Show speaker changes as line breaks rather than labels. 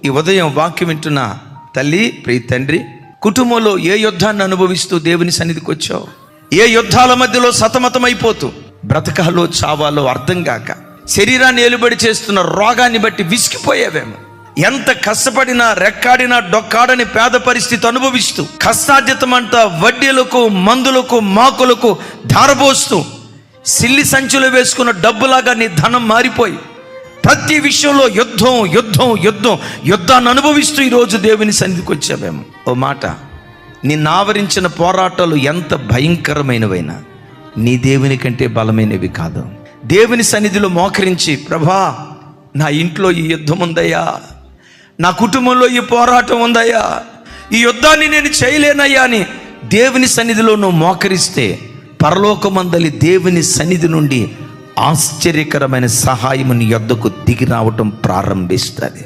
ఈ ఉదయం వాక్యం వింటున్న తల్లి, ప్రియ తండ్రి, కుటుంబంలో ఏ యుద్ధాన్ని అనుభవిస్తూ దేవుని సన్నిధికి వచ్చావు? ఏ యుద్ధాల మధ్యలో సతమతమైపోతూ బ్రతకాలో చావాలో అర్థం కాక శరీరాన్ని ఏలుబడి చేస్తున్న రోగాన్ని బట్టి విసిగిపోయేవేమో. ఎంత కష్టపడినా రెక్కాడినా డొక్కాడని పేద పరిస్థితి అనుభవిస్తూ కష్టార్జితమంతా వడ్డీలకు, మందులకు, మాకులకు ధారపోస్తూ సిల్లి సంచులు వేసుకున్న డబ్బులాగా నీ ధనం మారిపోయి ప్రతి విషయంలో యుద్ధం యుద్ధం యుద్ధం యుద్ధాన్ని అనుభవిస్తూ ఈరోజు దేవుని సన్నిధికి వచ్చావేమో. ఓ మాట, నిన్ను ఆవరించిన పోరాటాలు ఎంత భయంకరమైనవైనా నీ దేవుని కంటే బలమైనవి కాదు. దేవుని సన్నిధిలో మోకరించి, ప్రభా నా ఇంట్లో ఈ యుద్ధం ఉందయ్యా, నా కుటుంబంలో ఈ పోరాటం ఉందయ్యా, ఈ యుద్ధాన్ని నేను చేయలేనయ్యా అని దేవుని సన్నిధిలో నువ్వు మోకరిస్తే పరలోకమందలి దేవుని సన్నిధి నుండి ఆశ్చర్యకరమైన సహాయం నీ యొద్దకు దిగి రావటం ప్రారంభిస్తుంది.